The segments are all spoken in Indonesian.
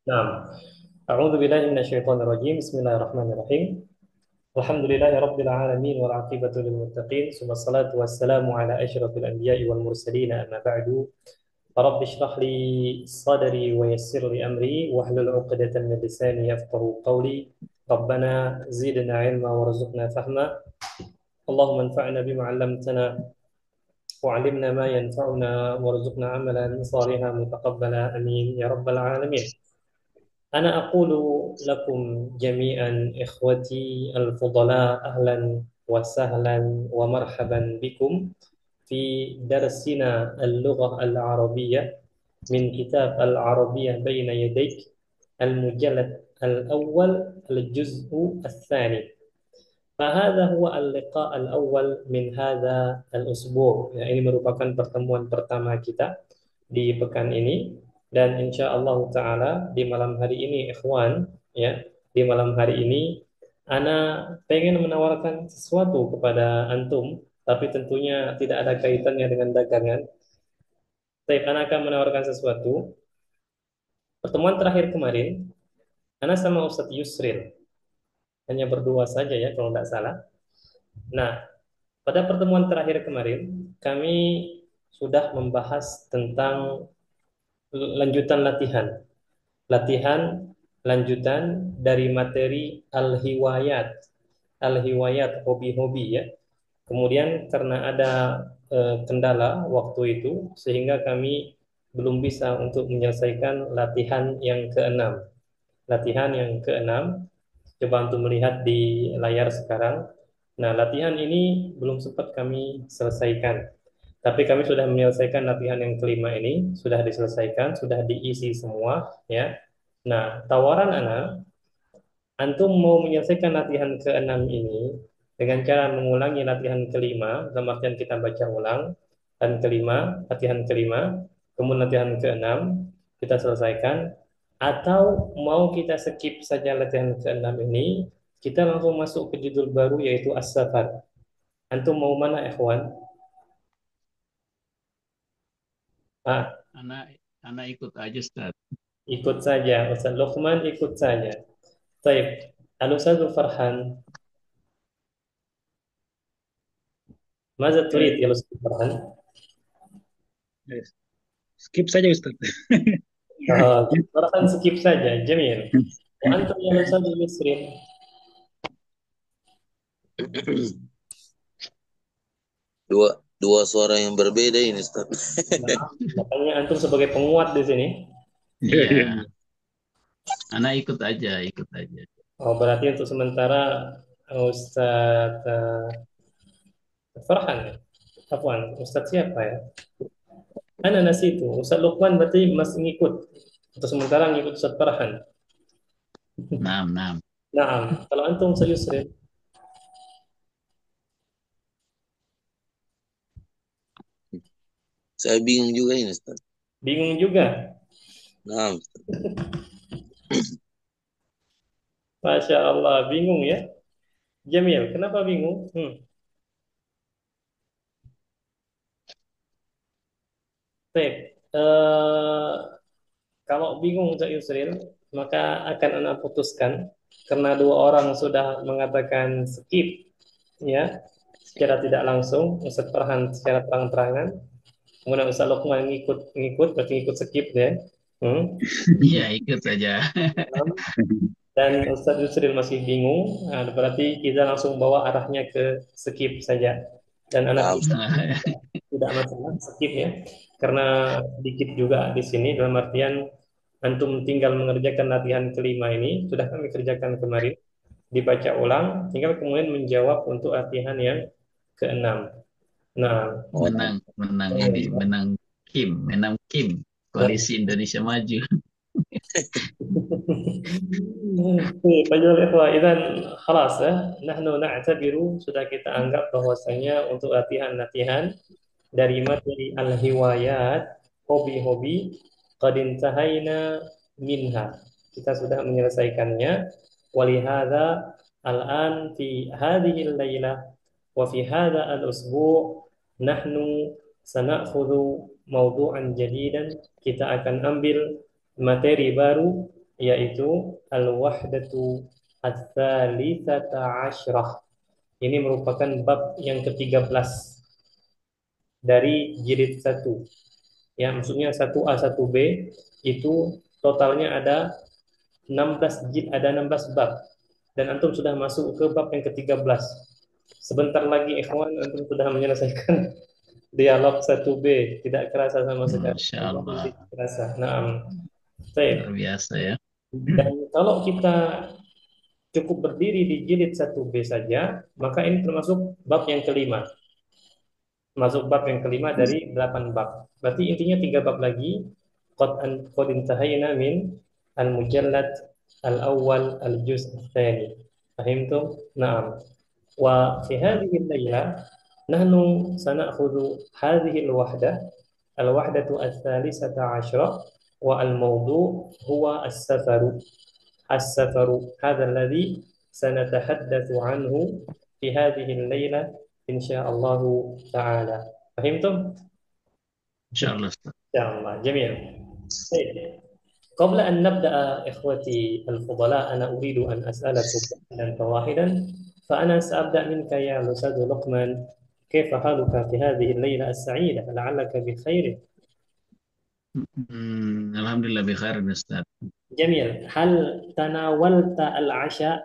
Naam. A'udzu billahi minasyaitonir rajim. Bismillahirrahmanirrahim. Alhamdulillahi rabbil alamin wal 'aqibatu lil muttaqin. Wassalatu wassalamu ala asyrafil anbiya'i wal mursalin. Amma ba'du. Rabbi shrah li sadri wa yassir li amri wahlul 'uqdatam min lisani yafqahu qawli. Rabbana zidna 'ilma warzuqna fahma. Allahumma anfa'na bima 'allamtana وعلمنا ما ينفعنا وارزقنا عملا صالحا متقبلا امين يا رب العالمين. أنا أقول لكم جميعا إخوتي الفضلاء أهلا وسهلا ومرحبا بكم في درسنا اللغة العربية من كتاب العربية بين يديك المجلد الأول الجزء الثاني. فهذا هو اللقاء الأول من هذا الأسبوع. Ya, ini merupakan pertemuan pertama kita di pekan ini dan insya Allah Taala di malam hari ini, ikhwan, ya, di malam hari ini, Ana pengen menawarkan sesuatu kepada antum, tapi tentunya tidak ada kaitannya dengan dagangan. Tapi Ana akan menawarkan sesuatu. Pertemuan terakhir kemarin, Ana sama Ustadz Yusril hanya berdua saja ya kalau tidak salah. Nah, pada pertemuan terakhir kemarin, kami sudah membahas tentang lanjutan latihan. Latihan lanjutan dari materi al-hiwayat. Al-hiwayat, hobi-hobi ya. Kemudian karena ada kendala waktu itu, sehingga kami belum bisa untuk menyelesaikan latihan yang keenam. Latihan yang keenam, coba untuk melihat di layar sekarang. Nah, latihan ini belum sempat kami selesaikan. Tapi kami sudah menyelesaikan latihan yang kelima ini, sudah diselesaikan, sudah diisi semua, ya. Nah, tawaran Ana, antum mau menyelesaikan latihan keenam ini dengan cara mengulangi latihan kelima, dalam artian kita baca ulang, dan kelima, latihan kelima, kemudian latihan keenam, kita selesaikan, atau mau kita skip saja latihan keenam ini, kita langsung masuk ke judul baru yaitu As-Safar. Antum mau mana, ikhwan? Ah, Anak anak ikut aja Ustaz. ikut saja, Ustaz Luqman ikut saja. Baik, Al-Ustaz Farhan, ماذا Eh, تريد يا أستاذ فرحان؟ eh, skip saja Ustaz. Farhan skip saja, Jamil. وأنتم يا أستاذ يسري. Dua dua suara yang berbeda ini, Ustaz. Nah, makanya antum sebagai penguat di sini. Iya, iya. Hmm. Anak ikut aja, ikut aja. Oh, berarti untuk sementara Ustaz Farhan ya? Afwan, Ustaz siapa ya? Ana nasi itu. Ustaz Luqman berarti masih ngikut. Untuk sementara ngikut Ustaz Farhan. Enam, enam. Nah, kalau antum Ustaz Yusri, Saya bingung juga ini, Ustaz. bingung juga. Nah, Masya Allah, bingung ya. Jamil, kenapa bingung? Baik. Kalau bingung Cak Yusril, maka akan Anda putuskan karena dua orang sudah mengatakan skip ya secara tidak langsung, Ustaz Farhan secara terang-terangan, kemudian Ustaz Lukman ngikut berarti ngikut skip ya. Hmm. Iya, ikut saja. Dan Ustaz Yusril masih bingung, nah, berarti kita langsung bawa arahnya ke skip saja. Dan anak nah, Ustaz. tidak masalah skip ya, karena dikit juga di sini dalam artian antum tinggal mengerjakan latihan kelima ini sudah kami kerjakan kemarin, dibaca ulang, tinggal kemudian menjawab untuk latihan yang keenam. Nah, Oh, Menang, menang ini, menang Kim, Koalisi Indonesia Maju. طيب أيها الإخوة إذا خلاص نحن نعتبر sudah kita anggap bahwasanya untuk latihan-latihan dari materi al-hiwayat, hobi-hobi, qad intahayna minha. Kita sudah menyelesaikannya. Walihada al-an fi hadhihi al-lailah wa fi hadha al-usbu' nahnu sanakhudhu mawdu'an jadidan. Kita akan ambil materi baru yaitu al-wahdatu ats-tsalitsata asyrah. Ini merupakan bab yang ke-13 dari jilid 1. Ya, maksudnya 1A 1B itu totalnya ada 16 jilid, ada 16 bab. Dan antum sudah masuk ke bab yang ke-13. Sebentar lagi ikhwan antum sudah menyelesaikan dialog 1B. Tidak kerasa sama sekali. Masya Allah Allah, tidak kerasa. Nah, luar biasa ya. dan kalau kita cukup berdiri di jilid 1B saja, maka ini termasuk bab yang kelima. Masuk bab yang kelima dari 8 bab. Berarti intinya 3 bab lagi. Qad intahayna min al-mujallad al-awwal al-juz' ats-tsani. Fahimtum? Na'am. Wa fi hadhihi al-laila nahnu sana'khudhu hadhihi al-wahdah al-wahdatu ats-tsalisata 'ashra wa al-mawdu' huwa as-safaru. As-safaru hadha alladhi sanatahaddatsu anhu fi hadhihi al-laila insyaallah ta'ala. Fahimtum? Insya Allah, Ustaz. Insyaallah. Jamil. Baik. قبل أن نبدأ إخوتي الفضلاء أنا أريد أن أسألك سؤالا واحدا فأنا سأبدأ منك يا أستاذ لقمان كيف حالك في هذه الليلة السعيدة لعلك بخير Alhamdulillah bi khair, Ustaz. جميل هل تناولت العشاء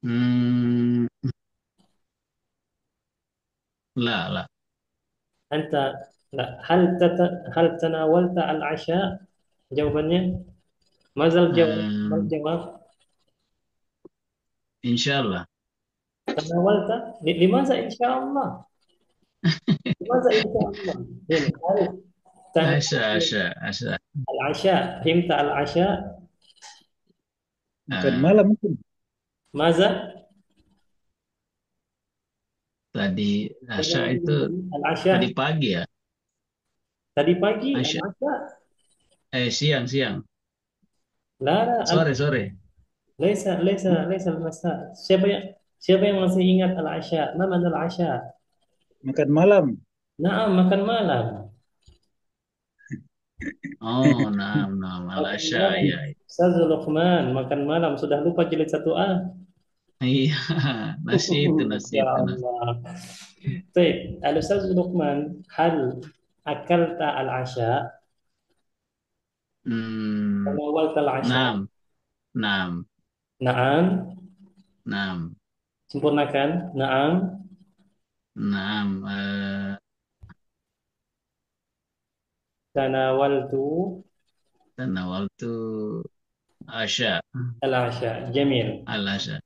Hmm, la, la. أنت لا هل تناولت العشاء jawabannya ما Eh, الجواب insya Allah. تناولت لماذا إن شاء الله لماذا إن شاء الله يعني هل Asya, تناولت asya, asya. العشاء فهمت العشاء Makan Eh, malam mungkin. ماذا tadi asya itu العشاء tadi pagi ya. tadi pagi Asya, العشاء siang, siang. لا لا Sore, sore. ليس المساء siapa yang masih ingat العشاء ما معنى العشاء Makan malam. نعم makan malam Oh, nah, nah, al makan asya, malam ya. Ustaz Luqman makan malam sudah lupa jilid 1A Iya, nasi itu, nasi ya itu, nasi. Allah طيب الأستاذ لقمان هل أكلت العشاء Hmm, تناولت العشاء 6, 6, نعم 6, sempurnakan نعم 6. تناولت Tanawal tu asya, العشاء جميل al asya.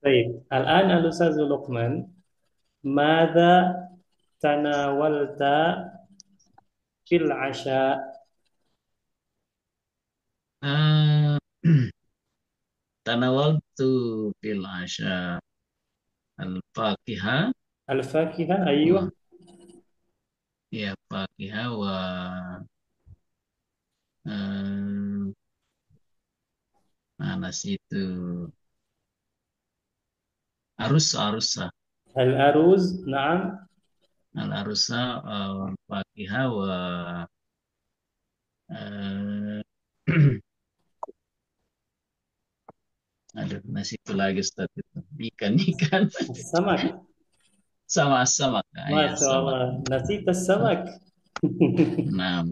طيب الآن الأستاذ لقمان ماذا تناولت في العشاء Eh, tanawal tu bil asya al fakihah الفاكهة wa أيوه ya fakihah wa eh, nasi itu arusa, الأرز نعم al arusa fakihah wa eh, aduh, nasi itu lagi Ustaz itu. Ikan السمك sama ما ya شاء sama. الله نسيت السمك Enam.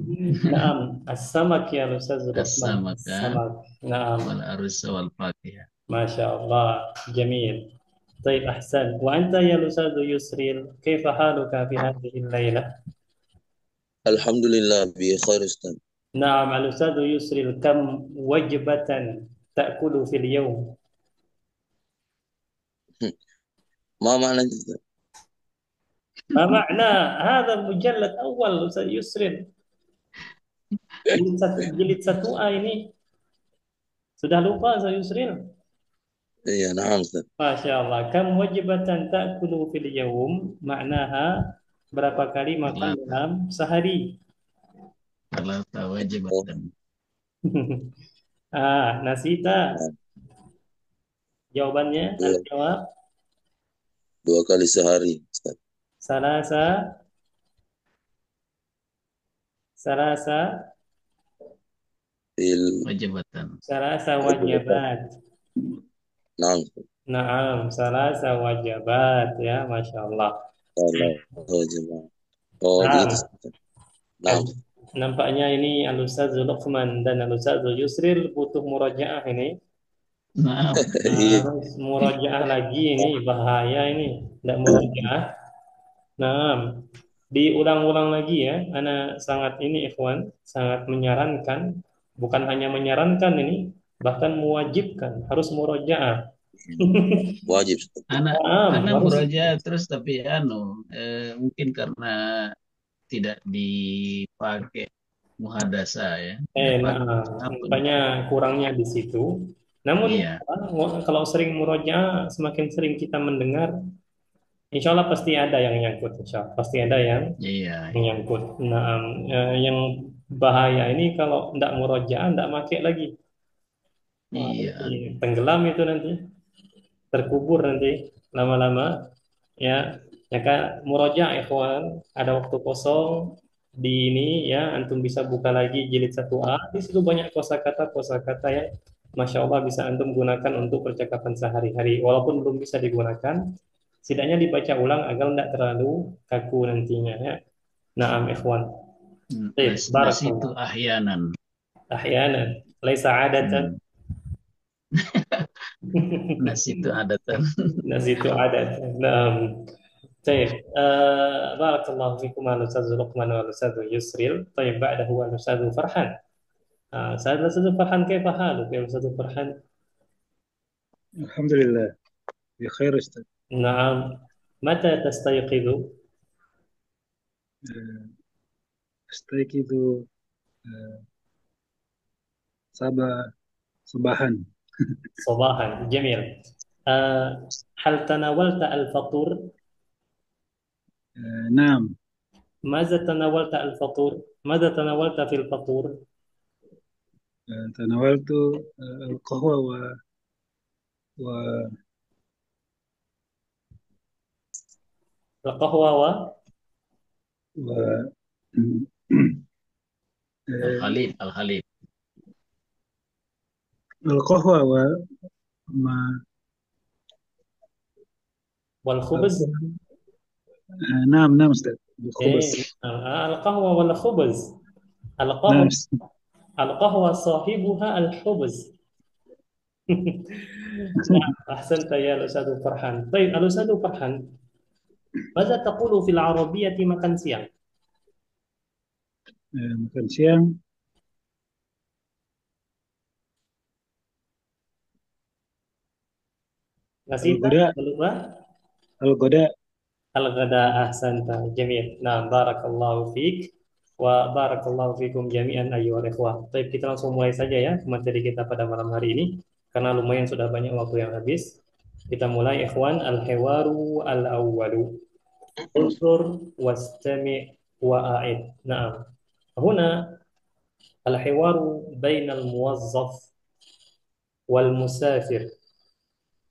نعم السمك يا أستاذ لقمان As-samaka السمك نعم wal arusa wal fakihah. ما شاء الله جميل طيب أحسن وأنت يا أستاذ يسري كيف حالك في هذه الليلة Alhamdulillah bi khair Ustaz. نعم الأستاذ يسري كم وجبة تأكل في اليوم Ma maknanya Ustaz? ما معنى هذا المجلد أول أستاذ يسري jilid satu A ini sudah lupa Ustaz Yusri Iya, na'am Ustaz. Masya Allah kam wajibatan ta'kulu fil yawm maknaha berapa kali makan Salata, dalam sehari salata Oh, wajibatan. nasita nah, jawabannya dua, jawab dua kali sehari Ustaz. salasa salasa wajibatan. Salasa wajibat. Naam. Naam, salasa wajibat ya, Masya Allah. Salah. Wajibah. Oh, gitu. Naam. Naam. Nampaknya ini Al-Ustaz Luqman dan Al-Ustaz Yusril butuh murajaah ini. Nah, Iya. Harus murajaah lagi ini, bahaya ini. Tidak murajaah. Nah, diulang-ulang lagi ya. Ana sangat ini ikhwan, sangat menyarankan, bukan hanya menyarankan ini, bahkan mewajibkan harus murajaah. Wajib. anak Naam, anak harus. muraja terus tapi mungkin karena tidak dipakai muhadasa ya, tidak pakai Nah, apa makanya kurangnya di situ. Namun iya, kalau sering murojaah, semakin sering kita mendengar, insya Allah pasti ada yang nyangkut, insya Allah pasti ada yang iya, nyangkut. Nah, yang bahaya ini kalau tidak murojaah, tidak make lagi. Wah, iya, ini tenggelam itu nanti, terkubur nanti lama-lama. Ya, ya kak murojaah ikhwan, ada waktu kosong di ini ya, antum bisa buka lagi jilid 1A. Di situ banyak kosakata yang Masya Allah bisa antum gunakan untuk percakapan sehari-hari. Walaupun belum bisa digunakan, setidaknya dibaca ulang agar tidak terlalu kaku nantinya ya. Naam ikhwan. Baik, nasi itu barakallah. ahyanan. Ahyanan, laisa adatan. Hmm, nasi itu adatan. Nasi itu adat. Naam. طيب بارك الله فيكم الأستاذ لقمان والأستاذ يسريل. طيب بعده الأستاذ فرحان. الأستاذ فرحان كيف حالك يا أستاذ فرحان؟ Alhamdulillah. Ya khair Ustaz. نعم. متى تستيقظ؟ Eh, أستيقظ sabah sabahan. صباحا. جميل. هل تناولت الفطور؟ نعم. ماذا تناولت الفطور؟ ماذا تناولت في الفطور؟ تناولت القهوة و... القهوة و... Al-Khalid, Al-Khalid. القهوة وما والخبز. نعم نعم أستاذ إيه. الخبز. القهوة والخبز. نعم القهوة القهوة صاحبها الخبز. نعم أحسنت يا الأستاذ فرحان. طيب الأستاذ فرحان، ماذا تقول في العربية makan siang؟ makan siang نسيت؟ الغداء lupa. الغداء الغداء. أحسنت. جميل. نعم بارك الله فيك وبارك الله فيكم جميعا أيها الإخوة. طيب kita langsung mulai saja ya materi kita pada malam hari ini karena lumayan sudah banyak waktu yang habis. Kita mulai ikhwan. Al-hiwaru al-awwalu. Unsur wastami' wa'aid. Nah, هنا الحوار بين الموظف والمسافر.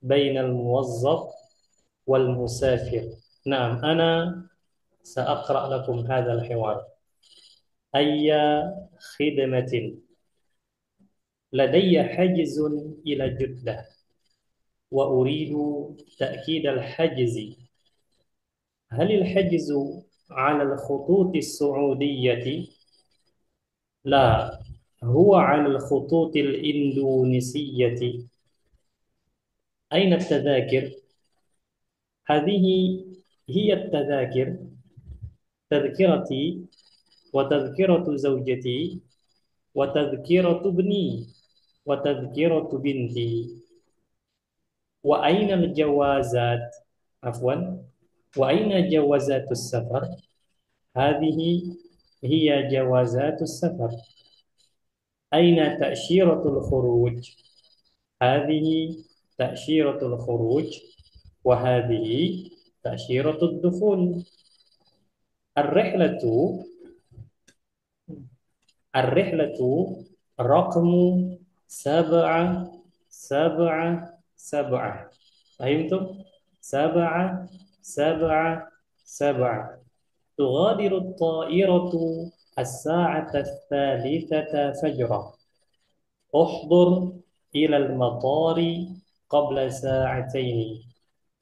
بين الموظف والمسافر. نعم أنا سأقرأ لكم هذا الحوار. أي خدمة. لدي حجز إلى جدة وأريد تأكيد الحجز. هل الحجز على الخطوط السعودية؟ لا، هو على الخطوط الإندونيسية. أين التذاكر؟ هذه هي التذاكر. تذكرتي وتذكرة زوجتي وتذكرة ابني وتذكرة بنتي. وأين الجوازات؟ عفوا، وأين جوازات السفر؟ هذه هي جوازات السفر. أين تأشيرة الخروج؟ هذه تأشيرة الخروج وهذه تأشيرة الدخول. الرحلة الرحلة رقم 777. فهمتم؟ 777. تغادر الطائرة الساعة 3 فجرا. احضر إلى المطار قبل ساعتين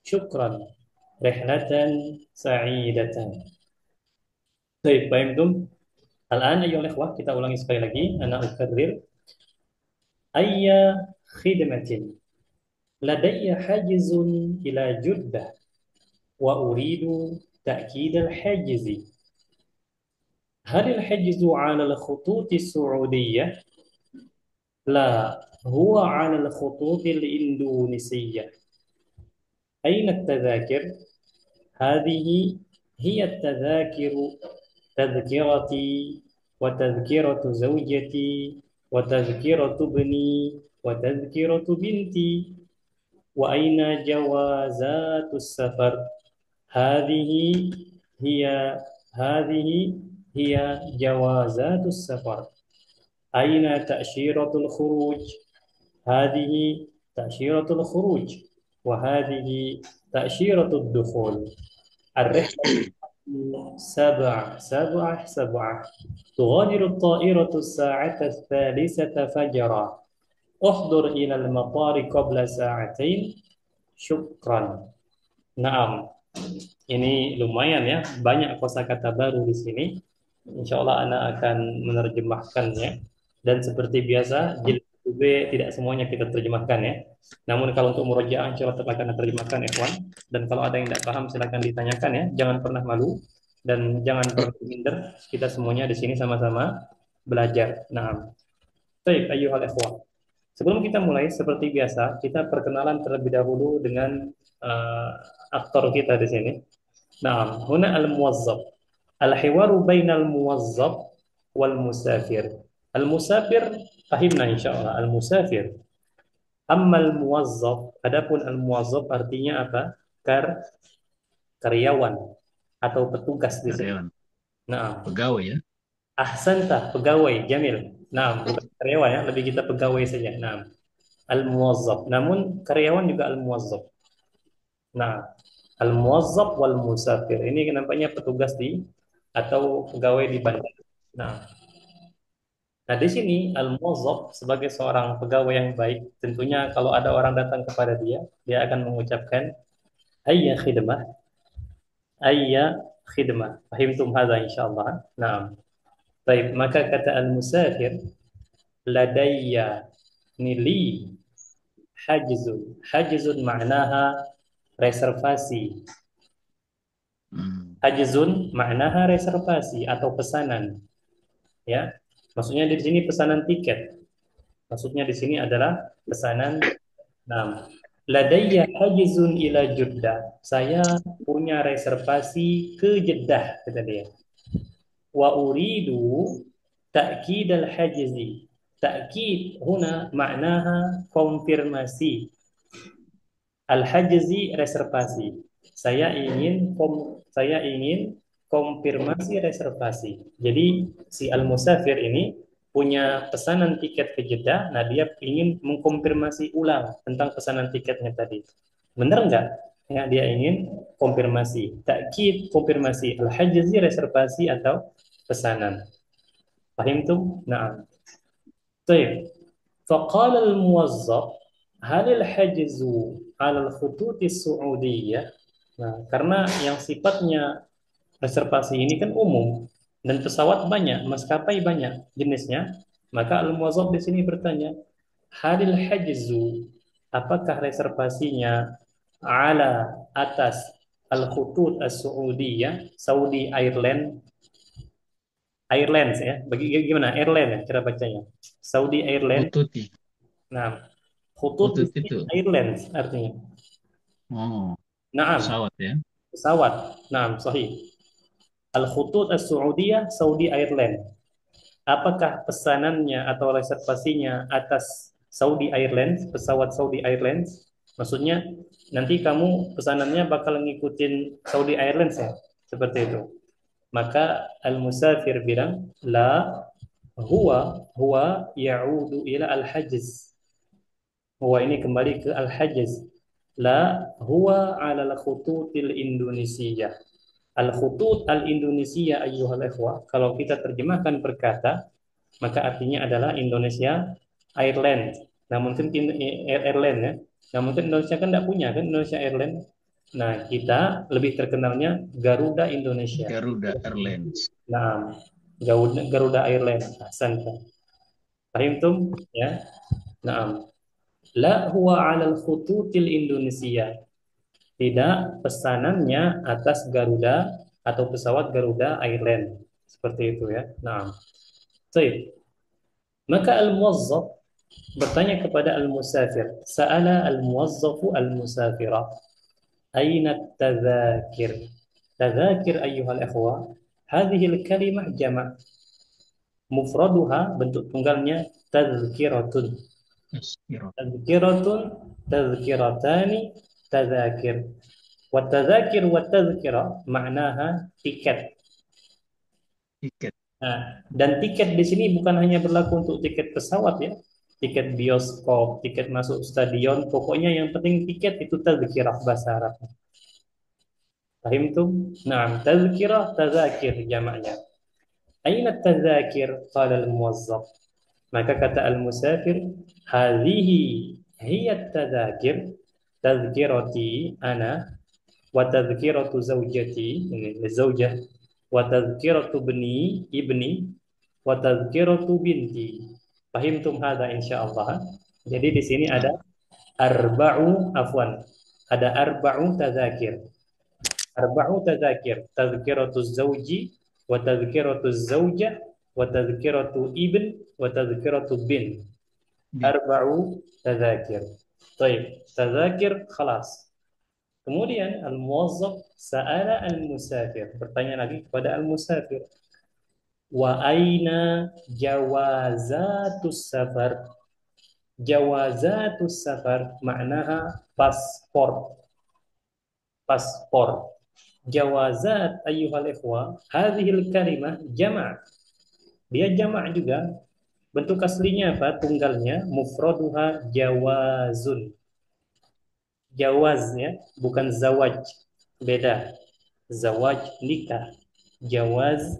شكرا رحلة سعيدة. Baik, fahimtum? Al-an ayyuhal ikhwah, kita ulangi sekali lagi. Ana ukarrir. Ayya khidmatin ladayya hajizun ila Juddah wa uridu ta'kid al-hajizi. هل الحجز على الخطوط السعودية؟ لا، هو على الخطوط الإندونيسية. أين التذاكر؟ هذه هي التذاكر، تذكرتي وتذكرة زوجتي وتذكرة ابني وتذكرة بنتي. وأين جوازات السفر؟ هذه هي هذه هي جوازات السفر. أين تأشيرة الخروج؟ هذه تأشيرة الخروج وهذه تأشيرة الدخول. الرحلة 7 تغادر الطائرة الساعة 3 فجرا. احضر إلى المطار قبل ساعتين شكرا. Naam, ini lumayan ya, banyak kosakata baru di sini. Insya Allah Ana akan menerjemahkannya. Dan seperti biasa, jilid B tidak semuanya kita terjemahkan ya. Namun kalau untuk murojaah insya Allah tetap akan terjemahkan ikhwan. Dan kalau ada yang tidak paham silakan ditanyakan ya. Jangan pernah malu dan jangan pernah minder. Kita semuanya di sini sama-sama belajar. Naam. Baik, ayyuhal ikhwah. Sebelum kita mulai, seperti biasa, kita perkenalan terlebih dahulu dengan aktor kita di sini. Nah, huna al-muwazzab. Al-hiwaru bainal muwazzab wal musafir. Al-musafir, fahimna insyaallah. Al-musafir. Amma al-muwazzab, adapun al-muwazzab artinya apa? Karyawan atau petugas di sini. Karyawan. Nah, Pegawai ya. ahsanta, pegawai, jamil. Nah, bukan karyawan ya, lebih kita pegawai saja. Nah, al-muwazzab. Namun karyawan juga al-muwazzab. Nah, al-muwazzab wal musafir. Ini nampaknya petugas di atau pegawai di bandara. Nah, di sini al-muwazzab sebagai seorang pegawai yang baik, tentunya kalau ada orang datang kepada dia, dia akan mengucapkan ayya khidmah, ayya khidmah. Fahimtum hadza insyaallah. Nah, baik, maka kata al-musafir ladayya nili hajzun. Hajzun maknaha reservasi. Hajzun maknaha reservasi atau pesanan. Ya. Maksudnya di sini pesanan tiket. Maksudnya di sini adalah pesanan. Nah, ladayya hajzun ila Jeddah. Saya punya reservasi ke Jeddah kata dia. Wa uridu ta'kid al-hajzi. Ta'kid huna maknaha konfirmasi. Al-hajzi reservasi. Saya ingin konfirmasi reservasi. Jadi si al-musafir ini punya pesanan tiket ke Jeddah, nah dia ingin mengkonfirmasi ulang tentang pesanan tiketnya tadi. Benar nggak? Ya, dia ingin konfirmasi. Takkid konfirmasi. Al-hajzi reservasi atau pesanan. Paham tuh? Nah. Baik. Faqala al-muwazzab hal al-hajzu 'ala al-khutut as-su'udiyyah. Nah, karena yang sifatnya reservasi ini kan umum dan pesawat banyak, maskapai banyak jenisnya, maka al-muwazzab di sini bertanya, halil hajzu, apakah reservasinya ala atas al-khutut as-su'udiyah, Saudi Airlines ya. Bagaimana? Airline ya cara bacanya. Saudi Airlines. Ututi. Nah, khutut itu. Airlines artinya. Oh. Naam. Pesawat ya. Pesawat. Naam, sahih. Al-Khutut As-Saudiyah, Saudi Airlines. Apakah pesanannya atau reservasinya atas Saudi Airlines, pesawat Saudi Airlines? Maksudnya nanti kamu pesanannya bakal ngikutin Saudi Airlines ya? Seperti itu. Maka al-musafir bilang, la huwa ya'udu ila al-hajz. Huwa ini kembali ke al-hajz. La huwa ala al-khututil Indonesia. Al-khutut al-Indonesia ayyuhal ikhwah. Kalau kita terjemahkan per kata, maka artinya adalah Indonesia Airline. Nah, mungkin airline ya. Nah, mungkin Indonesia kan tidak punya kan Indonesia Airline. Nah, kita lebih terkenalnya Garuda Indonesia. Garuda Airlines. Nah, Garuda Airlines. Ahsan. Fahim tum? Ya. Nah, la huwa 'alal khututil Indonesia. Tidak pesanannya atas Garuda atau pesawat Garuda Airlines. Seperti itu ya. Nah, baik. Maka al-muwazzaf bertanya kepada al-musafir. Sa'ala al-muwazzafu al-musafira. Aina tadzakir? Tadzakir ayyuhal ikhwa. Hadhihi al-kalimah jama'. Mufraduha bentuk tunggalnya tadzkiratun. Tazkirah. Tadzkiratun, tadzkiratani, tadzakir. Wa tadzakir wa tadzkira maknaha tiket. Tiket. Nah, dan tiket di sini bukan hanya berlaku untuk tiket pesawat ya, tiket bioskop, tiket masuk stadion, pokoknya yang penting tiket itu tadzkirah bahasa Arab. Paham tuh? Nah, tadzkirah, tadzakir jamaknya. Aina tadzakir? Qala al-muwazzaf. Maka kata al-musafir, hadhihi hiya tadzakir, tadzkirati ana wa tadzkiratu zaujati, ini zaujah, wa tadzkiratu ibni wa tadzkiratu binti. Fahimtum hadza insyaallah. Jadi di sini ada ada arba'u tadzakir. Arba'u tadzakir, tadzkiratu zauji wa tadzkiratu zaujah wa tadzkiratu ibn wa tadzkiratu bin. Arba'u tadzakir. Baik, tadzakir khalas. Kemudian al-muwazzaf sa'ala al-musafir. Bertanya lagi kepada al-musafir. Wa aina jawazatus safar? Jawazatus safar maknaha paspor. Paspor. Jawazat ayyuhal ikhwa. Hadhil kalimah jama'. Dia jama' juga. Bentuk aslinya apa? Tunggalnya mufraduha jawazun. Jawaznya bukan zawaj. Beda. Zawaj nikah. Jawaz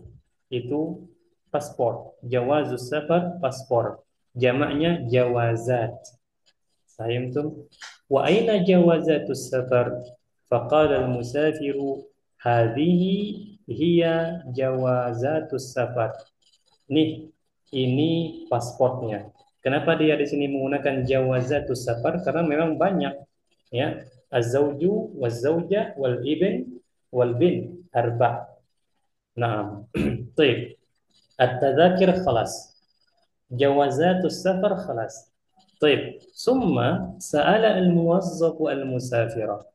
itu paspor. Jawazus safar paspor. Jamaknya jawazat. Fahimtum? Wa aina jawazatus safar? Faqala al-musafiru hadhihi hiya jawazatus safar. Nih, ini pasportnya. Kenapa dia di sini menggunakan jawazatus safar? Karena memang banyak ya. Az-zawju waz-zawja wal ibn wal bin arba'. Naam. Baik. At-tadzakir khalas. Jawazatus safar khalas. Baik. Summa sa'ala al-muwazzaf al-musafira.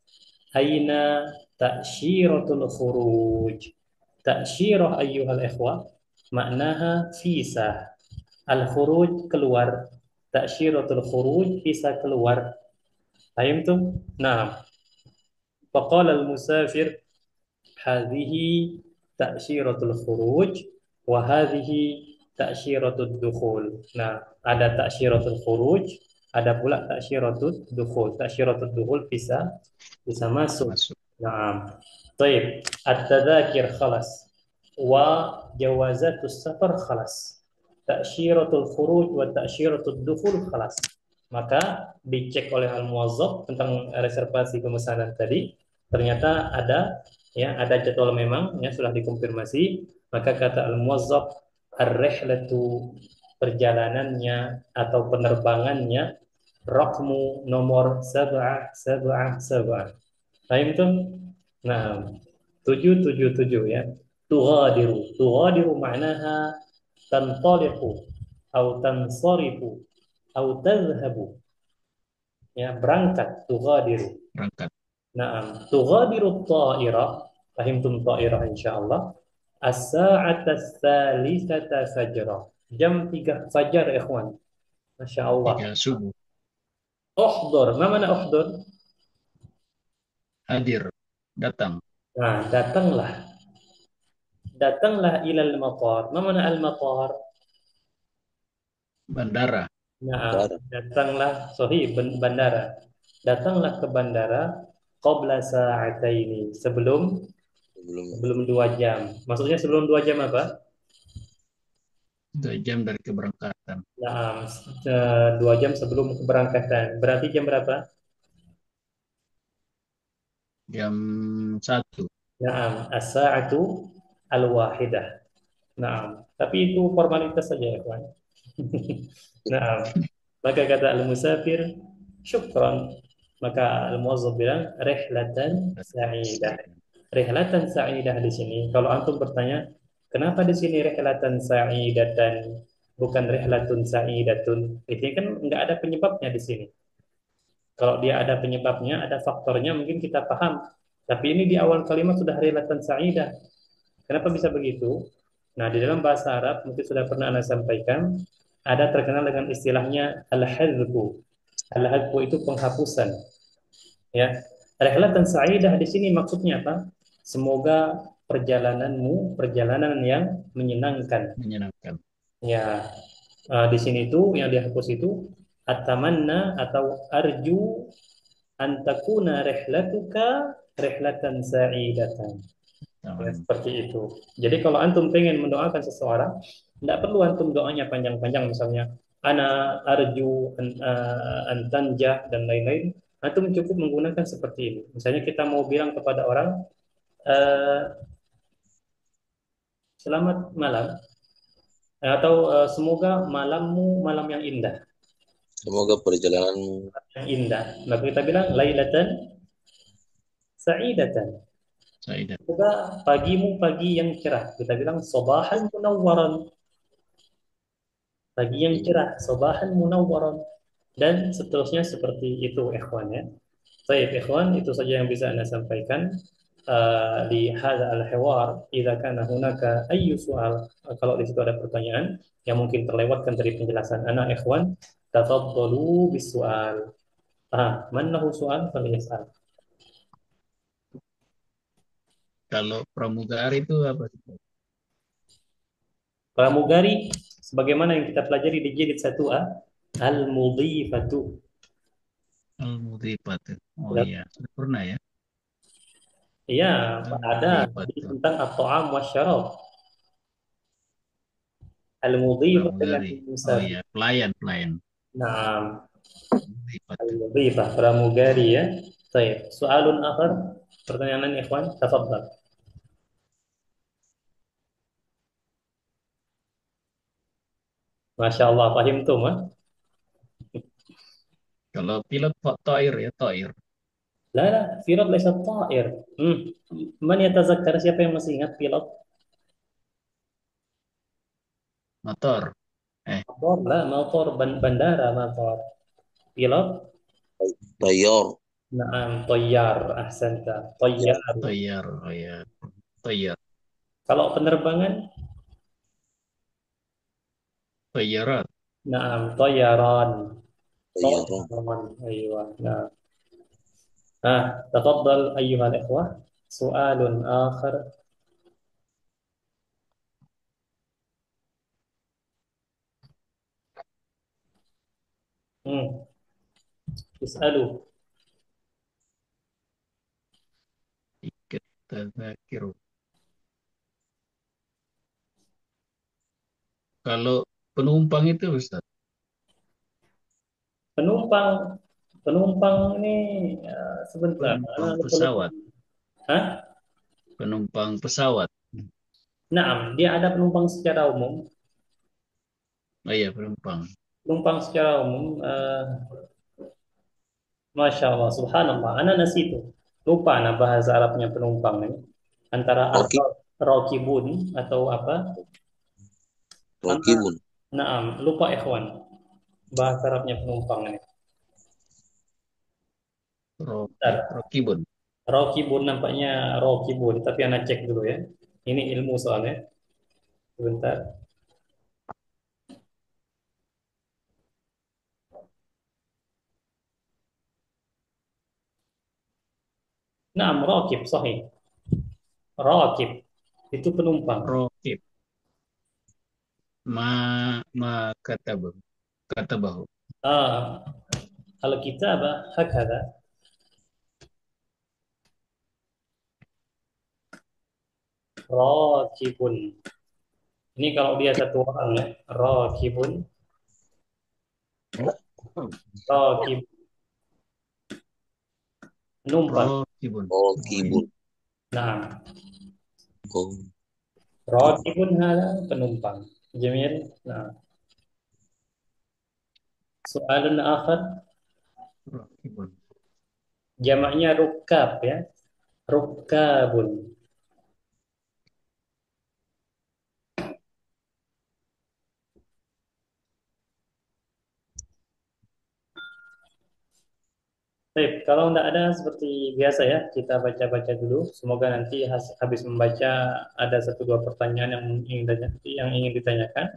Aina ta'syiratul khuruj? Ta'syirah ayyuhal ikhwah maknaha visa. Al-khuruj keluar. Ta'syiratul khuruj visa keluar. Paham tuh? Nah, faqala al-musafir hadhihi ta'syiratul khuruj wa hadhihi ta'syiratud dukhul. Nah, ada ta'syiratul khuruj, ada pula ta'syiratud dukhul. Ta'syiratud dukhul bisa masuk. Masuk. Nah, baik. At-tadzakir khalas wa jawazatus safar khalas. Ta'syiratul khuruj wa ta'syiratud dukhul khalas. Maka dicek oleh al-muwazzaf tentang reservasi pemesanan tadi, ternyata ada jadwal memang ya sudah dikonfirmasi. Maka kata al-muwazzaf ar-rihlatu perjalanannya atau penerbangannya rakmu nomor 777. Paham itu? Nah, 777 ya. Tughadiru maknaha tantaliqu atau tansarifu atau tadhhabu. Ya, berangkat tughadiru. Berangkat. Nah, tughadiru ta'irah. Fahimtum ta'irah insyaallah. As-sa'ata ats-tsalitsata fajra. Jam 3 fajar ikhwan. Masya Allah. 3 subuh. Uhdur. Ma mana uhdur? Hadir. Datang. Nah, datanglah. Datanglah ilal maqar. Ma mana al-maqar? Bandara. Nah, datanglah bandara. Datanglah ke bandara qabla sa'ataini. Sebelum 2 jam. Maksudnya sebelum 2 jam apa? 2 jam dari keberangkatan. Nah, 2 jam sebelum keberangkatan. Berarti jam berapa? Jam 1. Nah, as-sa'atu al-wahidah. Nah, tapi itu formalitas saja ya, kawan. Nah, maka kata al-musafir, syukran. Maka al-muwazzaf bilang, rihlatan sa'idah. Rihlatan sa'idah di sini. Kalau antum bertanya, kenapa di sini rihlatan sa'idatan, bukan rihlatun sa'idatun? Ini kan nggak ada penyebabnya di sini. Kalau dia ada penyebabnya, ada faktornya, mungkin kita paham. Tapi ini di awal kalimat sudah rihlatan sa'idah. Kenapa bisa begitu? Nah, di dalam bahasa Arab mungkin sudah pernah Anda sampaikan, ada terkenal dengan istilahnya al-hadzfu. Al-hadzfu itu penghapusan, ya. Rihlatan sa'idah di sini maksudnya apa? Semoga perjalananmu perjalanan yang menyenangkan. Menyenangkan. Ya, di sini tuh yang dihapus itu atamanna atau arju antakuna rihlatuka rihlatan sa'idatan. Ya, Taman. seperti itu. Jadi kalau antum pengen mendoakan seseorang, tidak perlu antum doanya panjang-panjang misalnya ana arju antanjah dan lain-lain. Antum cukup menggunakan seperti ini. Misalnya kita mau bilang kepada orang eh, selamat malam atau semoga malammu malam yang indah, Semoga perjalananmu yang indah. Maka kita bilang lailatan sa'idatan. Saidah. Semoga pagimu pagi yang cerah. Kita bilang sabahan munawwaran. Pagi yang cerah, sabahan munawwaran, dan seterusnya seperti itu ikhwan ya. Baik ikhwan, itu saja yang bisa Anda sampaikan di hadza al-hiwar. Idza kana hunaka ayyu soal, kalau di situ ada pertanyaan yang mungkin terlewatkan dari penjelasan Anda ikhwan, tafaddalu bis-su'al. Man lahu su'al falyas'al. Kalau pramugari itu apa sih? Pramugari sebagaimana yang kita pelajari di jilid 1A, al-mudhifatu. Al-Mudhifat. Oh iya, sudah pernah ya. Iya, ada Al-Mudhifat. tentang at-ta'am wasyarab. Al-mudhifah dengan Pramugari. Oh musafir. iya, pelayan. Nah, Mudhifat. al-mudhifah pramugari ya. Baik, soalun akhar, pertanyaan lain ikhwan, tafadhal. Masya Allah, fahim tuh mah. Kalau pilot Toir ya, Toir. La, la, pilot laisa ta'ir. Man yatazakkar, siapa yang masih ingat pilot? Motor. Eh, Motor, lah, motor, bandara, motor. Pilot, Tayor. na'am, toyar, ahsanta, Ya, toyar. Toyar. Oh iya, Toyar. Kalau penerbangan, Toyarat. na'am, toyaran. Tayor. Toyaran, aywa. Nah, تفضل أيها الإخوة سؤال آخر. مم. اسألوا. Tiket tazakiru. Kalau penumpang itu Ustaz, Penumpang, penumpang ini sebentar. penumpang Anak lupa lupa. pesawat. Hah? Penumpang pesawat. Nah, dia ada penumpang secara umum. Oh iya, penumpang. Penumpang secara umum, Masya Allah, Subhanallah. Anak nasi itu lupa nah bahasa Arabnya penumpang ini. Antara Rocky. rokibun atau apa? Anak, Rokibun. naam, lupa ikhwan bahasa Arabnya penumpang ini. Bentar. Rokibun. Rokibun nampaknya Rokibun, tapi anak cek dulu ya. Ini ilmu soalnya. Sebentar. Nah, Rokib, sahih. Rokib itu penumpang. Rokib. Ma katabahu. Ah, Al-kitabah hakada. Rokibun. Ini kalau dia satu orang ya, rakibun, rakib, numpang. Rakibun. Oh, Oh, ini. kibun. Nah, Oh, rakibun hada penumpang. Jamil. Nah, soalan akhir, Rakibun. jamaknya rukab ya. Rukabun. Baik, kalau tidak ada seperti biasa ya, kita baca-baca dulu. Semoga nanti habis membaca ada satu dua pertanyaan yang ingin ditanyakan,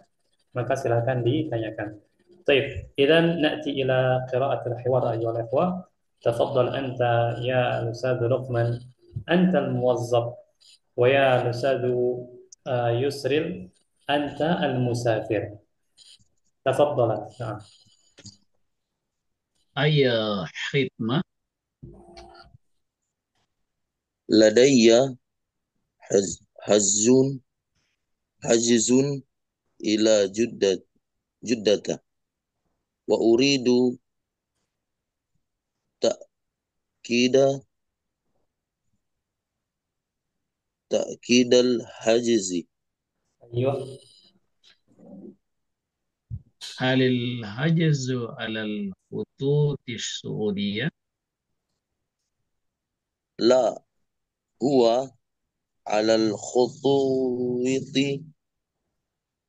maka silakan ditanyakan. Baik, idan na'ti ila qira'at al-hiwar ayyuhal ikhwah. Tafaddal anta ya Ustaz Luqman, anta al-muwazzab wa ya Ustaz Yusril, anta al-musafir. Tafaddal. Nah. Ayah khidmah. ladayya hazun hajzun ila juddata wa uridu ta'kida ta'kidal hajzi. Ayuh. هل الحجز على الخطوط السعودية؟ La huwa ala al-khutuwiti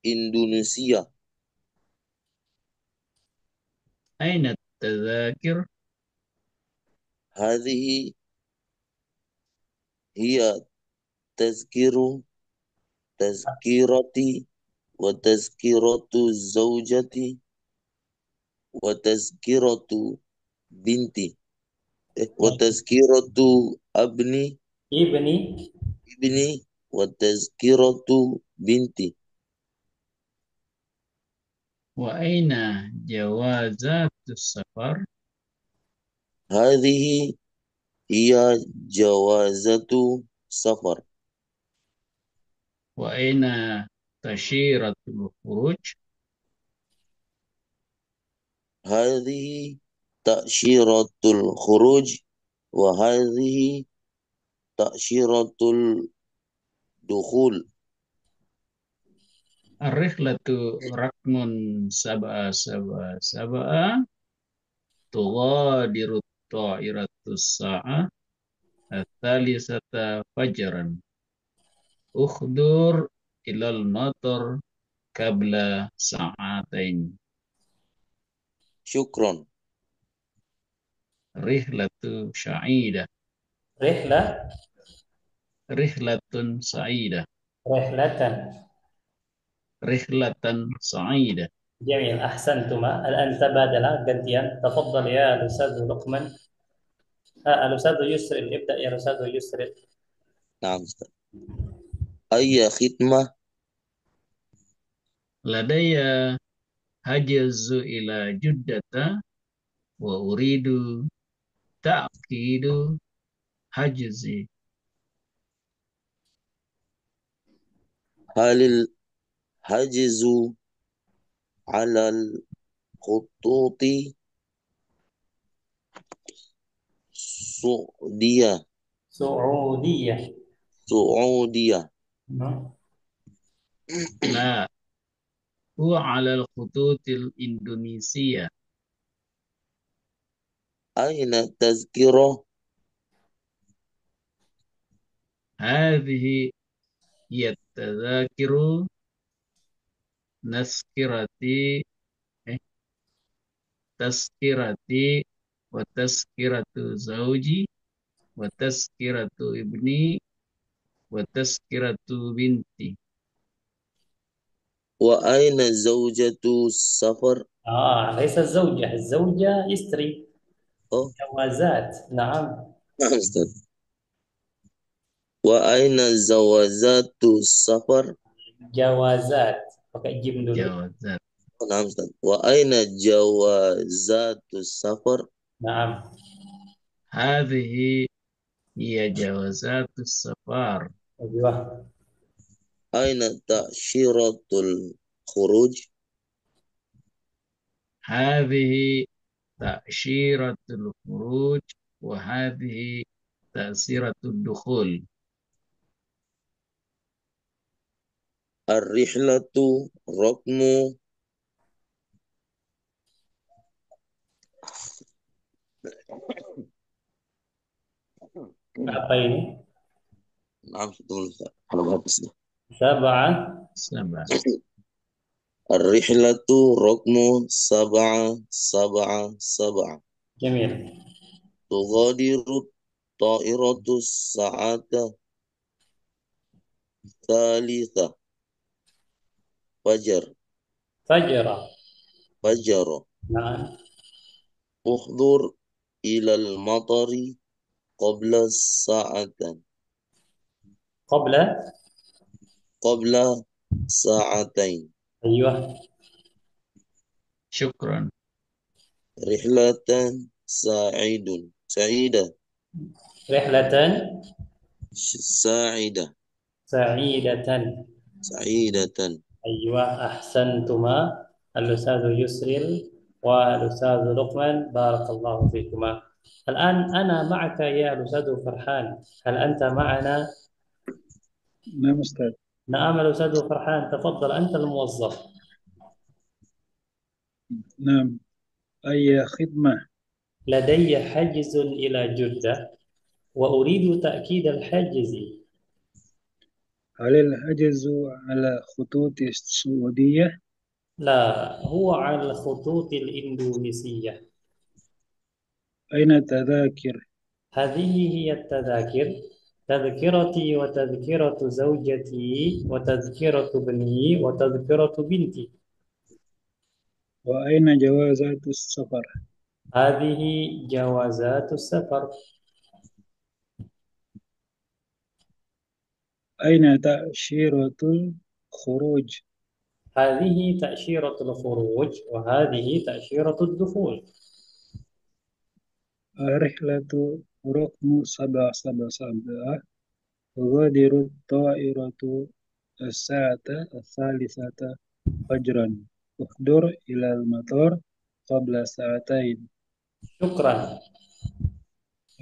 Indonesia. أين التذاكر؟ Hadhihi hiya tazkiru tazkirati wa tazkiratu zawjati wa tazkiratu binti wa tazkiratu abni Ibni. ibni wa tazkiratu binti. وأين جوازات السفر؟ Hadhihi hiya jawazatu safar. وأين تأشيرة الخروج؟ Hadhihi ta'syiratul khuruj wa hadhihi ta'syiratul dukhul. الرحلة رقم 777 تغادر الطائرة الساعة 3 فجرا أخضر إلى المطار قبل ساعتين Syukron. رحلة سعيدة Rihlah. رحلة سعيدة Rihlatan. رحلة سعيدة. جميل أحسنتما الآن تبادل gantian تفضل يا الأستاذ لقمان الأستاذ يسري ابدأ يا الأستاذ يسري Naam, Ustaz. Ayya khidmah لدي حجز إلى جدة وأريد تأكيد حجزي. halil hajizu alal khututi Su'diyah سعودية. Su'udiyah. لا، هو على الخطوط الإندونيسية. Aina tazkirah هذه هي التذاكر نذكرتي تذكرتي وتذكرة زوجي وتذكرة ابني وتذكرة بنتي. wa aina zawjatu safar. ليس الزوجة الزوجة يستري Oh, جوازات نعم naam, Ustaz. Wa aina zawazatu safar. جوازات pakai jim dulu جوازات. Oh, naam, Ustaz. Wa aina jawazatu safar. نعم هذه هي جوازات السفر. أيوه Aina ta'syiratul khuruj? هذه تأشيرة الخروج وهذه تأشيرة الدخول. Ar-rihlatu raqmu Apa ini? Maaf, betul Ustaz. Kalau habis nih. Sab'ah. 7. Ar-rihlatu raqmu sab'a sab'a sab'a. Jamil. Tughadiru ta'iratu sa'ata thalitha fajar Fajra. fajara. Nah, Ukhdur ilal matari qabla sa'atan qabla. qabla sa'atain. Ayuh. شكرا. Rihlatan sa'idah Rihlatan sa'idah sa'idatan. sa'idatan. أيوة أحسنتما الأستاذ يسري والأستاذ لقمان بارك الله فيكما. الآن أنا معك يا الأستاذ فرحان، هل أنت معنا؟ نعم أستاذ. نعم الأستاذ فرحان، تفضل أنت الموظف. نعم. أي خدمة؟ لدي حجز إلى جدة وأريد تأكيد الحجز. هل الحجز على خطوط السعودية؟ لا، هو على الخطوط الإندونيسية. أين التذاكر؟ هذه هي التذاكر، تذكرتي وتذكرة زوجتي وتذكرة ابني وتذكرة بنتي. وأين جوازات السفر؟ هذه جوازات السفر. أين تأشيرة الخروج؟ هذه تأشيرة الخروج وهذه تأشيرة الدخول. الرحلة رقم 777 تغادر الطائرة الساعة 3 فجرا. احضر إلى المطار قبل ساعتين. شكرا.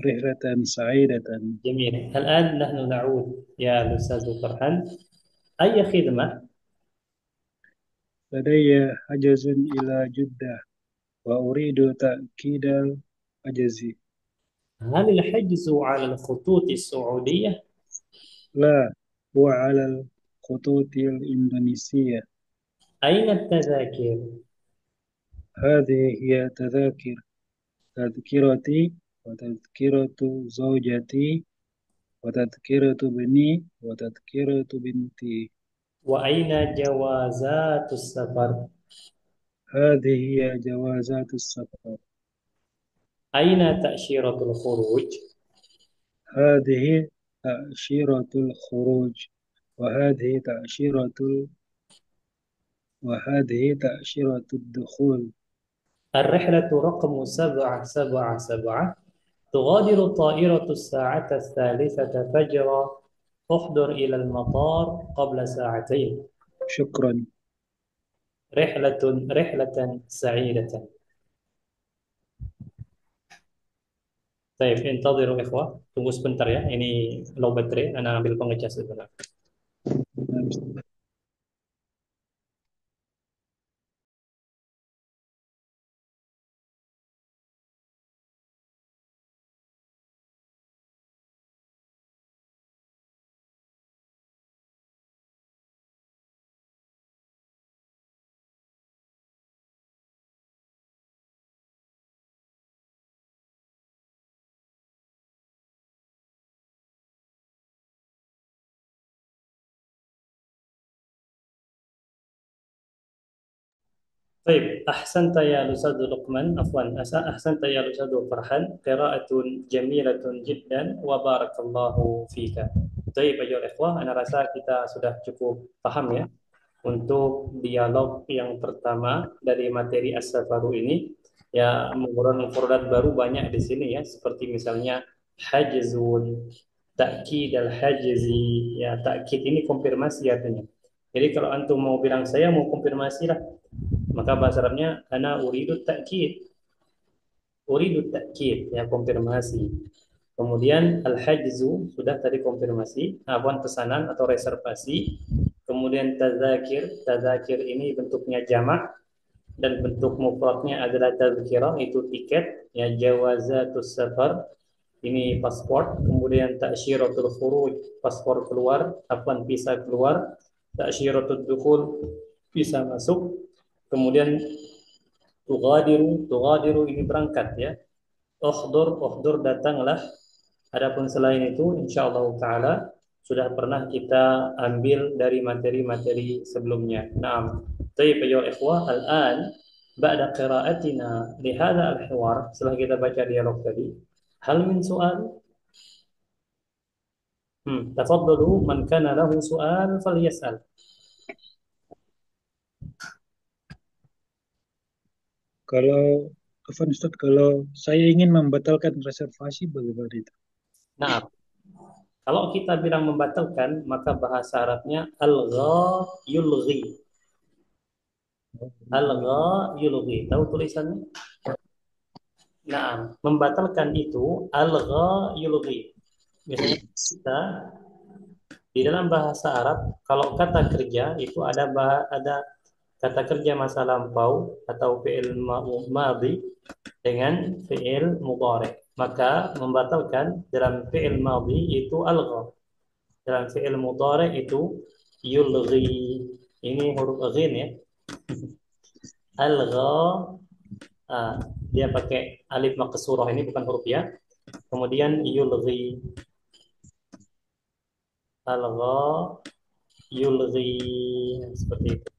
رحلة سعيدة. جميل. الآن نحن نعود يا أستاذ فرحان، أي خدمة؟ لدي حجز إلى جدة وأريد تأكيد الحجز. هل الحجز على الخطوط السعودية؟ لا، هو على الخطوط الإندونيسية. أين التذاكر؟ هذه هي تذاكر، تذكرتي وتذكرة زوجتي وتذكرة بني وتذكرة بنتي. وأين جوازات السفر؟ هذه هي جوازات السفر. أين تأشيرة الخروج؟ هذه تأشيرة الخروج وهذه تأشيرة الدخول. الرحلة رقم 777 تغادر الطائرة الساعة 3 فجرا. احضر إلى المطار قبل ساعتين. شكرا. رحلة سعيدة. طيب انتظروا إخوة، tunggu sebentar ya, ini low battery, أنا ambil pengecas sebentar. طيب أحسنت يا أستاذ لقمان، عفوا أحسنت يا أستاذ فرحان، قراءة جميلة جدا وبارك الله فيك. طيب أيها الإخوة, أنا rasa kita sudah cukup paham ya untuk dialog yang pertama dari materi As-Safaru ini. Ya, mufradat baru banyak di sini ya, seperti misalnya hajzun, Ta'kid al-hajzi, ya ta'kid ini konfirmasi artinya. Jadi kalau antum mau bilang saya mau konfirmasi lah, maka bahasa Arabnya ana uridu ta'kid, ya konfirmasi. Kemudian al-hajzu sudah tadi konfirmasi, afwan pesanan atau reservasi. Kemudian tazakir ini bentuknya jamak dan bentuk mufradnya adalah tazkirah, itu tiket, ya jawazatus safar ini paspor. Kemudian ta'syiratul khuruj, paspor keluar, afwan visa keluar. Ta'syiratul dukhul, visa masuk. Kemudian tughadiru ini berangkat, ya. Ukhdur datanglah. Adapun selain itu insyaallah taala sudah pernah kita ambil dari materi-materi sebelumnya. Naam. Baik ya ikhwah, al-an ba'da qira'atina li hadha al-hiwar, setelah kita baca dialog tadi, hal min su'al? Tafaddalu man kana lahu su'al falyas'al. Kalau Afwan Ustaz, kalau saya ingin membatalkan reservasi bagaimana itu? Nah, kalau kita bilang membatalkan, maka bahasa Arabnya algha yulghi. Algha yulghi. Tahu tulisannya? Nah, membatalkan itu algha yulghi. Misalnya kita di dalam bahasa Arab, kalau kata kerja itu ada kata kerja masa lampau atau fi'il madhi dengan fi'il mudhari. Maka membatalkan dalam fi'il madhi itu algha. Dalam fi'il mudhari itu yulghi. Ini huruf ghin, ya. Algha, dia pakai alif maqsurah, ini bukan huruf ya. Kemudian yulghi. Algha yulghi, seperti itu.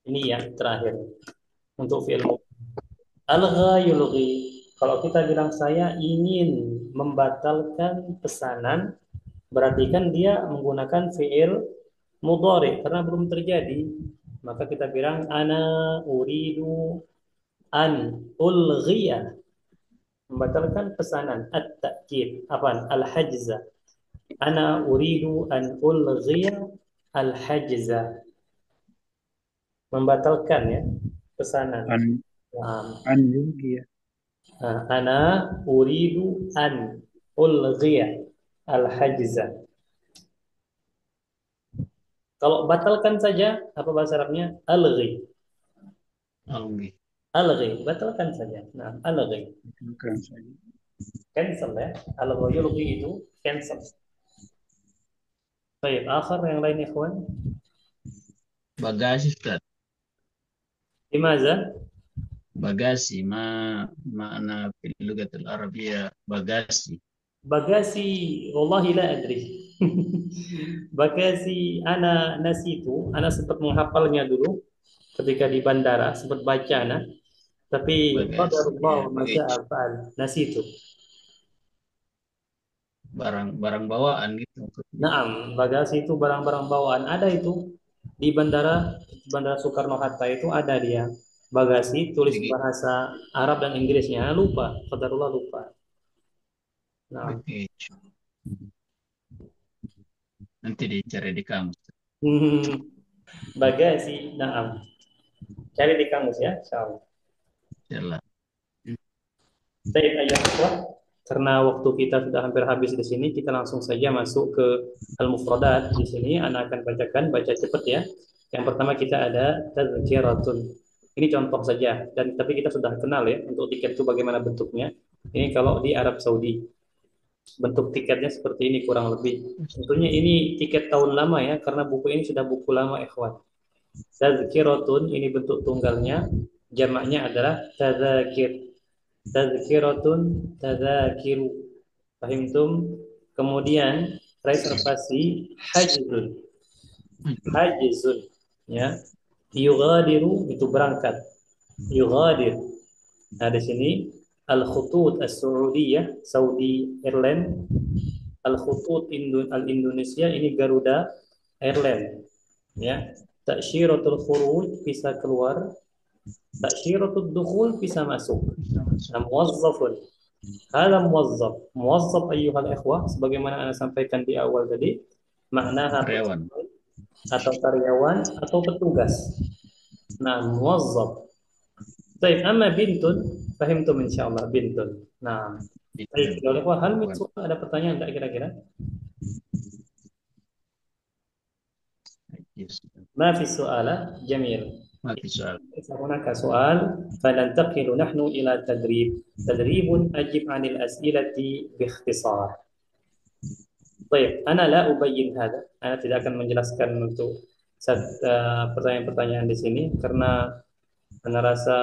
Ini yang terakhir untuk fi'il algha yulghi. Kalau kita bilang saya ingin membatalkan pesanan, berarti kan dia menggunakan fi'il mudhari karena belum terjadi. Maka kita bilang ana uridu an ulghiya, membatalkan pesanan. At-ta'kid, apa? Al-hajza. Ana uridu an ulghiya al-hajza. Membatalkan, ya, pesanan. An juga ya. Ana uridu an ulghiya al-hajza. Kalau batalkan saja, apa bahasa Arabnya? Alghi. Alghi, batalkan saja. Nah, alghi. Bukan saja. Cancel, ya. Alghi yulghi itu cancel. Baik, akhir yang lain ikhwan. Bagasi Ustaz. Limaza? Bagasi makna fil lughatil arabiyyah bagasi. Bagasi, wallahi la adri. Bagasi ana nasitu, ana sempat menghafalnya dulu ketika di bandara, sempat baca ana. Tapi qadarullah ma syaa fa'al, nasitu. Barang bawaan gitu. Naam, bagasi itu barang-barang bawaan. Ada itu di Bandara Soekarno-Hatta itu ada dia. Bagasi tulis bahasa Arab dan Inggrisnya. Lupa, qadarullah lupa. Nah. Nanti dicari di kamus. Bagasi, naam. Cari di kamus, ya, insyaallah. Insyaallah. Baik, ayah, karena waktu kita sudah hampir habis di sini, kita langsung saja masuk ke al-mufradat. Di sini anak akan baca cepat, ya. Yang pertama kita ada tazkiratun. Ini contoh saja, dan tapi kita sudah kenal, ya, untuk tiket itu bagaimana bentuknya. Ini kalau di Arab Saudi. Bentuk tiketnya seperti ini kurang lebih. Tentunya ini tiket tahun lama, ya, karena buku ini sudah buku lama, ikhwan. Tazkiratun ini bentuk tunggalnya, jamaknya adalah tazakir. Tazkiratun, tazakiru. Fahimtum? Kemudian reservasi hajzun. Hajzun, ya. Yughadiru itu berangkat. Yughadir. Nah, di sini Al-Khutut As-Saudiyah, Saudi Airline. Al-Khutut Al-Indonesia ini Garuda Airline, ya. Ta'syiratul khuruj, visa keluar. Ta'syiratul dukhul, visa masuk. Muwazzafun. Hada muwazzaf. Muwazzaf ayyuhal ikhwah, sebagaimana Anda sampaikan di awal tadi, maknaha Karyawan. atau karyawan atau petugas. Nah, muwazzaf. Baik, amma bintun, fahimtum insyaallah bintun. Nah, baik, ya ikhwah, hal min Perempuan. soal, ada pertanyaan enggak kira-kira? Yes. Ma fi su'ala? Jamil. Mati soal. هناك سؤال فننتقل نحن إلى تدريب أجب عن الأسئلة باختصار. Baik, Ana la ubayyin hada. Ana tidak akan menjelaskan untuk pertanyaan-pertanyaan di sini karena Ana rasa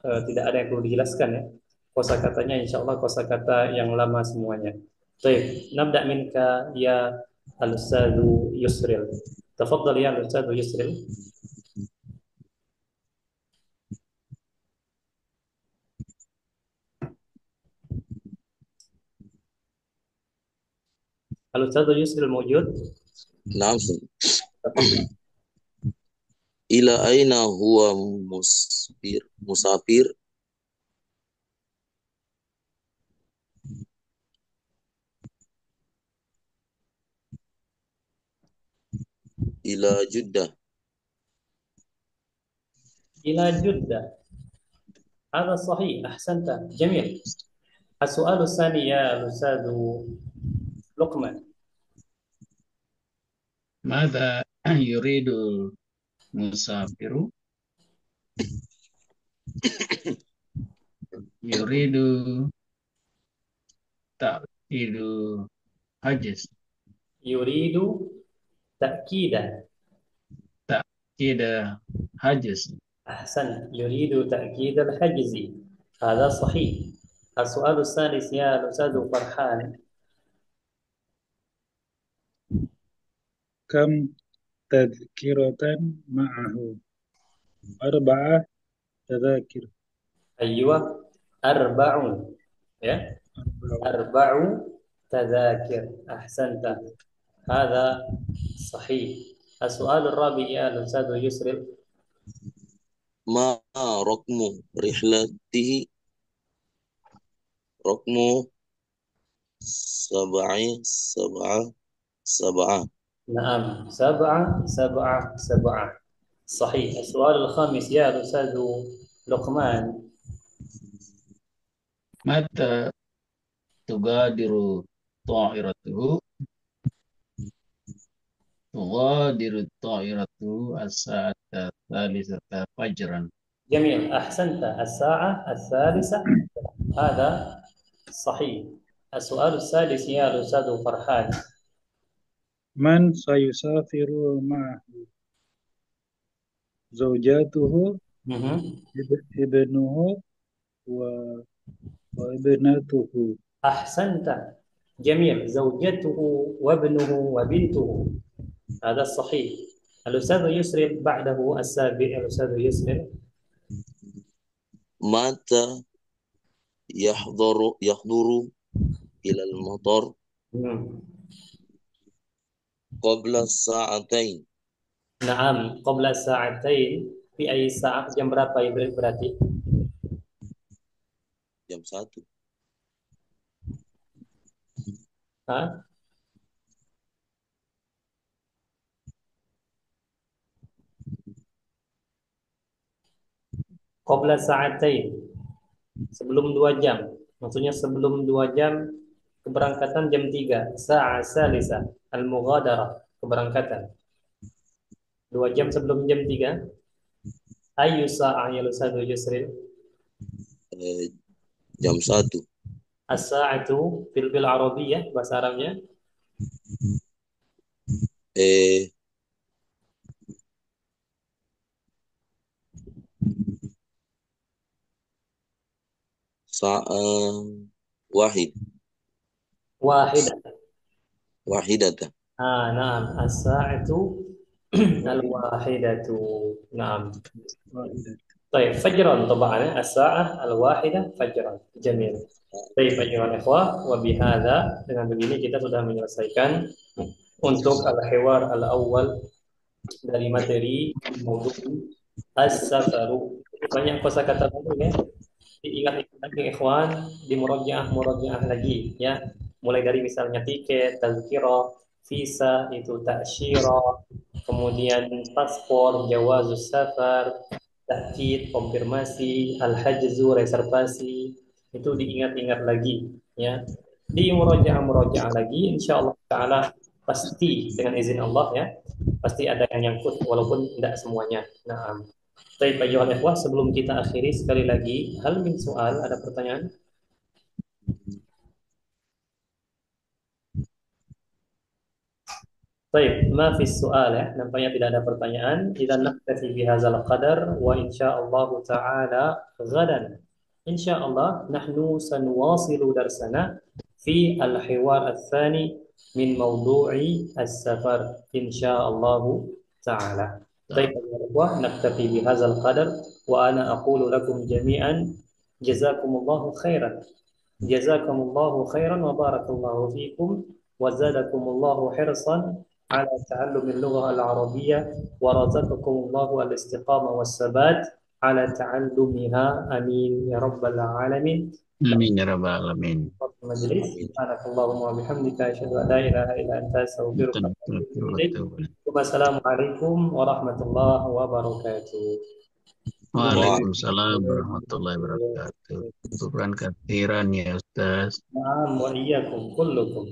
tidak ada yang perlu dijelaskan ya. Kosakatanya insya Allah kosakata yang lama semuanya. Baik, nabda minka ya Al-Ustadzu Yusril. Tafadhal ya Al-Ustadzu Yusril. Al-Ustadzu Yusril موجود؟ نعم. تفضل. إلى أين هو مسافر؟ إلى جدة. إلى جدة. هذا صحيح، أحسنت، جميل. السؤال الثاني يا أستاذ لقمان. ماذا يريد المسافر؟ يريد تأكيد حجز. يريد تأكيد حجز. أحسن، يريد تأكيد الحجز، هذا صحيح. السؤال الثالث يا أستاذ فرحان. كم تذكرة معه؟ 4 تذاكر. أيوة، 4 ya. 4 تذاكر، أحسنت، هذا صحيح. السؤال الرابع يا أستاذ يسري. ما رقم رحلته؟ رقم 777. نعم، 777 صحيح. السؤال الخامس يا أستاذ لقمان. متى تغادر طائرته؟ تغادر الطائرة الساعة 3 فجرا. جميل، أحسنت، الساعة 3 هذا صحيح. السؤال السادس يا أستاذ فرحان. من سيسافر معه؟ زوجته، ابنه، وابنته. أحسنت، جميل، زوجته وابنه وبنته، هذا صحيح. الأستاذ يسري بعده السابع، الأستاذ يسري. متى يحضر إلى المطار؟ قبل ساعتين. نعم، قبل ساعتين. في أي ساعة؟ jam berapa berarti? Jam 1. Hah? Qabla sa'atain, sebelum 2 jam. Maksudnya sebelum 2 jam keberangkatan jam 3. Sa'a salisa al-mughadarah, keberangkatan. 2 jam sebelum jam 3. Ayu sa'ah ya Ustaz Yusril? Jam 1. As-sa'atu bil Arabiyyah, bahasa Arabnya? Wahid. Wahidah. Wahidata. Naam, as-sa'atu al-wahidatu. Naam. Baik, fajran طبعا as-sa'ah al-wahidah fajran. Jamil. Baik, ayuhal ikhwah, wa bihadza, dengan begini kita sudah menyelesaikan untuk al-hiwar al-awwal dari materi maudhu as-safaru. Banyak kosakata baru ya. diingat-ingat lagi ikhwan, di murojaah lagi ya. Mulai dari misalnya tiket, tazkirah, visa, itu ta'syirah, kemudian paspor, jawazus safar, takkid, konfirmasi, al-hajzu, reservasi, itu diingat-ingat lagi ya. Di murojaah lagi, insya Allah Ta'ala pasti dengan izin Allah ya, pasti ada yang nyangkut walaupun tidak semuanya. Nah, baik ayyuhal ikhwah, sebelum kita akhiri sekali lagi, hal min soal, ada pertanyaan? Baik, ma fis soal ya, nampaknya tidak ada pertanyaan. Idzan naktafi bihadzal qadar wa insyaallah taala ghadan. Insyaallah nahnu sanuwasilu darsana fi al-hiwar ats-tsani min mawdu'i as-safar insyaallah taala. Baik, ayyuhal ikhwah, naktafi bihadzal qadar wa ana aqulu lakum jami'an jazakumullahu khairan. Jazakumullahu khairan wa barakallahu fikum wa zadakumullahu hirsan على تعلم اللغة العربية ورزقكم الله الاستقامة والثبات على تعلمها آمين يا رب العالمين. Amin ya rabbal alamin. Majelis, سبحانك اللهم وبحمدك أشهد أن لا إله إلا أنت أستغفرك وأتوب إليك. Wassalamualaikum warahmatullahi wabarakatuh. Waalaikumsalam warahmatullahi wabarakatuh. Syukran katsiran ya Ustaz. Naam wa iyyakum kullukum.